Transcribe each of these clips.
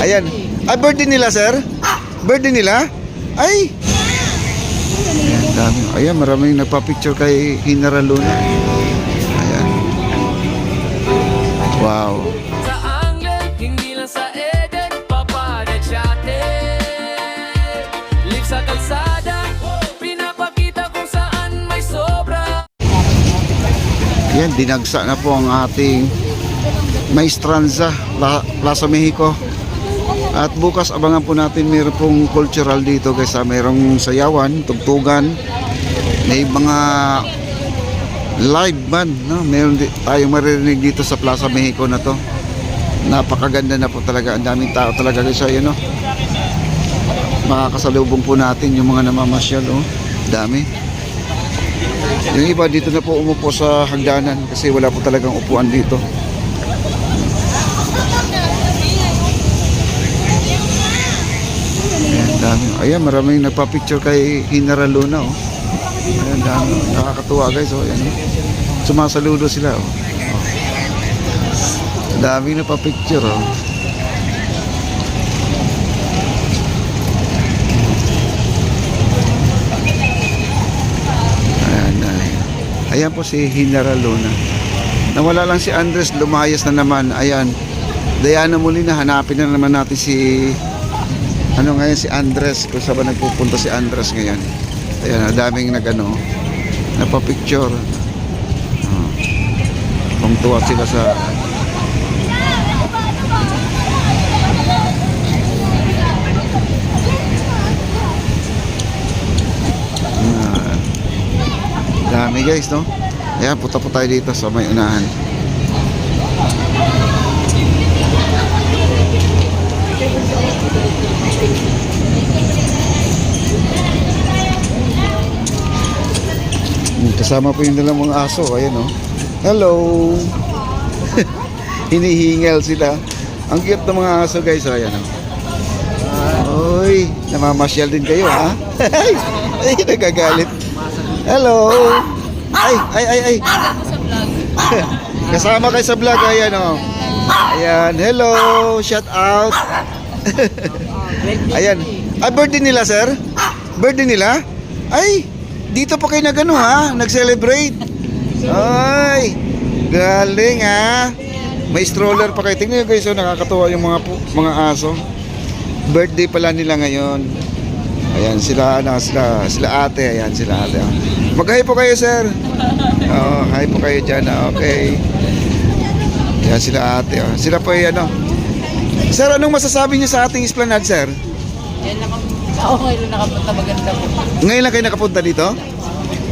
Ayan. Ay, birthday nila, sir? Birthday nila? Ay! Ayan, dami. Ayan, maraming nagpa-picture kay General Luna. Ayan. Wow. Sa Angler, hindi lang sa Eden, papadetsate. Live sa kalsada, pinapakita kung saan may sobra. Ayan, dinagsa na po ang ating Maestranza, Plaza Mexico. At bukas abangan po natin, mayroon pong cultural dito guys. Mayroong sayawan, tugtugan, may mga live band, no? Meron tayong maririnig dito sa Plaza Mexico na to. Napakaganda na po talaga, ang daming tao talaga guys. Ayun, no? Makakasalubong po natin yung mga namamasyal, oh. Dami. Yung iba dito na po umupo sa hagdanan kasi wala po talagang upuan dito. Dami. Ayan, maraming nagpa-picture kay General Luna, oh. Ayan, dami. Nakakatuwa guys, oh. Ayan, oh. Sumasaludo sila, oh. Dami nagpa-picture, oh. Ayan, ayan. Ayan po si General Luna. Nawala lang si Andres, lumayas na naman. Ayan. Diana muli na, hanapin na naman natin si ano ngayon, si Andres, kung saan ba nagpupunta si Andres ngayon. Ayan, daming napapicture. Kung tuwa sila sa dami guys, no? Ayan, punta po tayo dito sa may unahan. Kasama po yung dalawang aso. Ayan, oh. Hello. Hinihingal sila. Ang cute ng mga aso guys. Ayan, oh. Oy, namamasyal din kayo, ha? Ay, nagagalit. Hello. Ay. Kasama kayo sa vlog. Ayan, oh. Ayan, hello. Shout out. Ayan. Ay, birthday nila, sir? Birthday nila? Ay, dito pa kayo nagano, ha? Nag-celebrate. Ay, galing, ha? May stroller pa kayo. Tingnan nyo guys, so nakakatuwa yung mga aso. Birthday pala nila ngayon. Ayan, sila ate. Ayan, sila ate. Mag-hi po kayo, sir. Oh, hi po kayo dyan. Okay. Ayan, sila ate. Oh. Sila po yung ano. Sir, anong masasabi niyo sa ating esplanade, sir? Yan lang ngayon nakapunta, maganda po. Ngayon lang kayo nakapunta dito?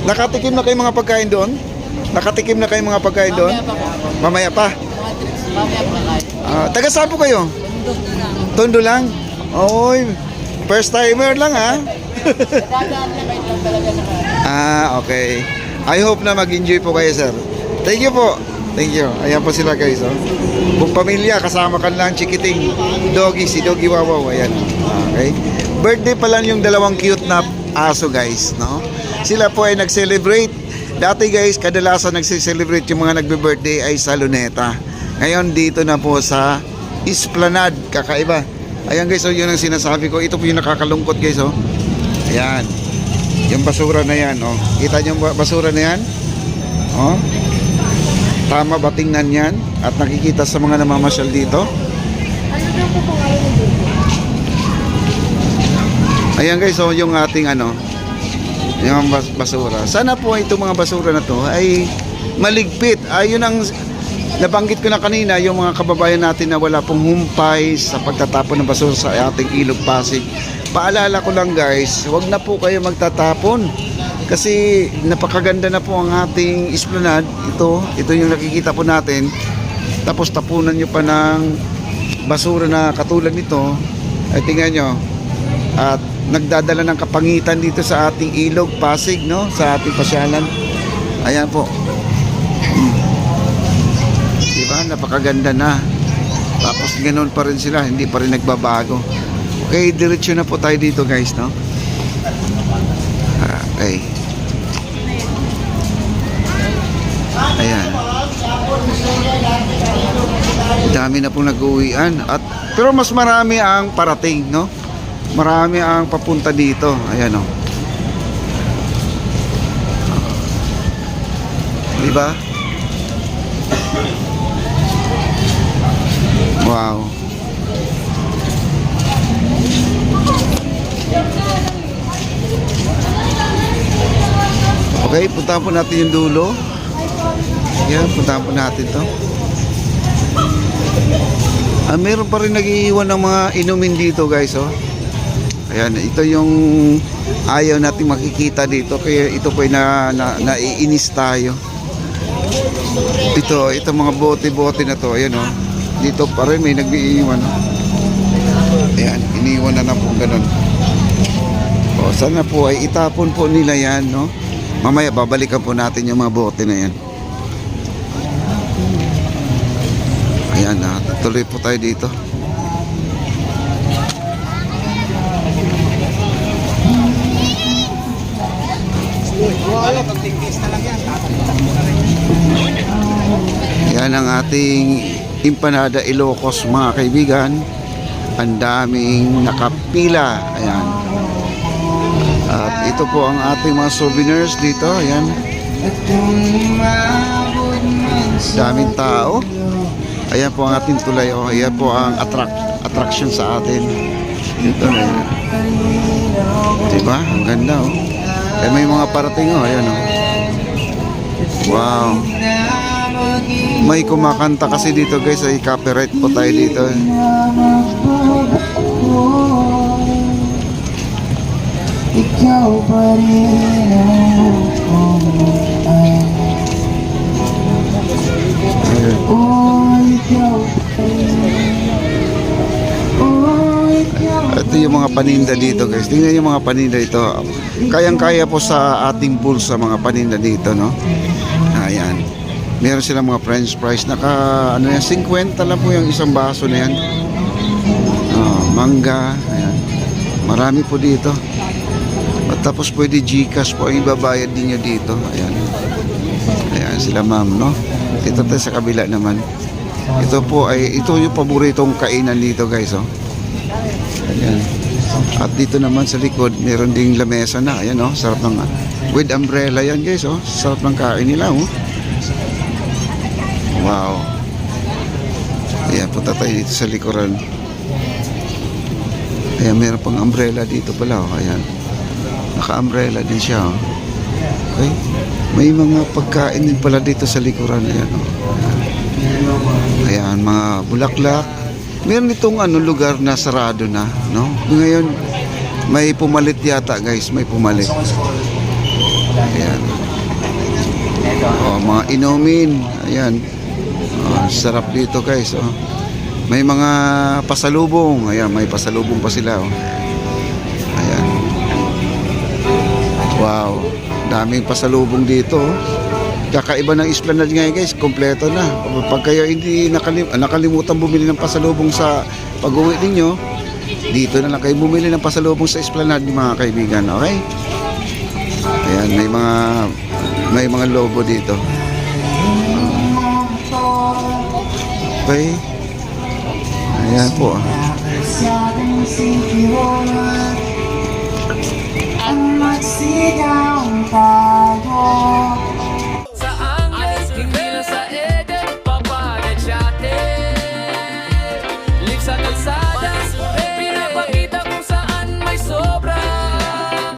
Nakatikim na kayo mga pagkain doon? Nakatikim na kayo mga pagkain doon? Mamaya pa. Mamaya pa kayo. Taga saan po kayo? Tondo lang. Oy, first timer lang, ha? Dadaan na kayo lang talaga na. Okay. I hope na mag-enjoy po kayo, sir. Thank you po. Thank you. Ayan po sila guys, oh. Kung pamilya, kasama ka lang chikiting doggy, si Doggy Wawaw. Ayan. Okay. Birthday pa lang yung dalawang cute na aso guys, no? Sila po ay nag-celebrate. Dati guys, kadalasan nag-celebrate yung mga nagbe-birthday ay sa Luneta. Ngayon dito na po sa Esplanade, kakaiba. Ayan guys, so yun ang sinasabi ko. Ito po yung nakakalungkot guys, oh. Ayan. Yung basura na yan, oh. Kita nyo yung basura na yan? Oh. Tama ba tingnan yan? At nakikita sa mga namamasyal dito? Ano daw po pangalan ng dito? Ayan guys, so yung ating yung basura. Sana po itong mga basura na to ay maligpit. Ayun ang nabanggit ko na kanina, yung mga kababayan natin na wala pong humpay sa pagtatapon ng basura sa ating Ilog Pasig. Paalala ko lang guys, huwag na po kayo magtatapon. Kasi napakaganda na po ang ating esplanade. Ito yung nakikita po natin. Tapos tapunan nyo pa ng basura na katulad nito. Ay tingnan nyo. At nagdadala ng kapangitan dito sa ating Ilog Pasig, no? Sa ating pasyalan. Ayan po. Diba? Napakaganda na. Tapos ganoon pa rin sila, hindi pa rin nagbabago. Okay, diretso na po tayo dito guys, no? Okay. Ayan. Dami na pong nag-uwian. Pero mas marami ang parating, no? Marami ang papunta dito. Ayan, oh. Diba? Wow. Okay, puntahan po natin yung dulo. Ayan, puntahan po natin to. Meron pa rin nag-iiwan ng mga inumin dito, guys, oh. Ayan, ito yung ayaw natin makikita dito, kaya ito po ay naiinis tayo. Ito mga bote-bote na to, ayan, oh. Dito pa rin may nag-iiwan, oh. Ayan, iniwan na po ganun. O, sana po ay itapon po nila yan, no? Mamaya babalikan po natin yung mga bote na yan. Ayan, tuloy po tayo dito. Yan ang ating Empanada Ilocos, mga kaibigan. Ang daming nakapila. Ayan. At ito po ang ating mga souvenirs dito. Ayan. Daming tao. Ayan po ang ating tulay. Oh, ayan po ang attraction sa atin. Dito na yan. Diba? Ang ganda, oh. Eh, may mga parating, oh. Ayan, oh. Wow. May kumakanta kasi dito, guys. Ay copyright po tayo dito. Ikaw pa rin Ito yung mga paninda dito, guys. Tingnan yung mga paninda dito. Kayang-kaya po sa ating bulsa mga paninda dito, no? Ayan. Meron silang mga french fries. Ano yan, 50 lang po yung isang baso na yan. Mangga. Ayan. Marami po dito. At tapos pwede Gcash po ang ibabayad niyo dito. Ayan. Ayan sila, ma'am, no? Ito tayo sa kabila naman. Ito yung paboritong kainan dito, guys, oh. Ayan. At dito naman sa likod, meron ding lamesa na. Ayan, oh. Sarap ng with umbrella yan, guys, oh. Sarap ng kain nila, oh. Wow. Ayan, punta tayo dito sa likuran. Ayan, meron pang umbrella dito pala, oh. Ayan. Naka-umbrella din siya, oh. Okay. May mga pagkain din pala dito sa likuran. Ayan, oh. Ayan, mga bulaklak. Meron itong lugar na sarado na, no? Ngayon, may pumalit yata, guys. May pumalit. Ayan. Oh, mga inumin. Ayan. Oh, sarap dito, guys, oh. May mga pasalubong. Ayan, may pasalubong pa sila, oh. Ayan. Wow. Daming pasalubong dito, oh. Kakaiba ng Esplanade ngayon, guys, kompleto na. Pag kayo hindi nakalimutan bumili ng pasalubong sa pag-uwi ninyo, dito na lang kayo bumili ng pasalubong sa Esplanade, mga kaibigan, okay? Ayan, may mga logo dito. Okay. Ayan po. ang magsigaw.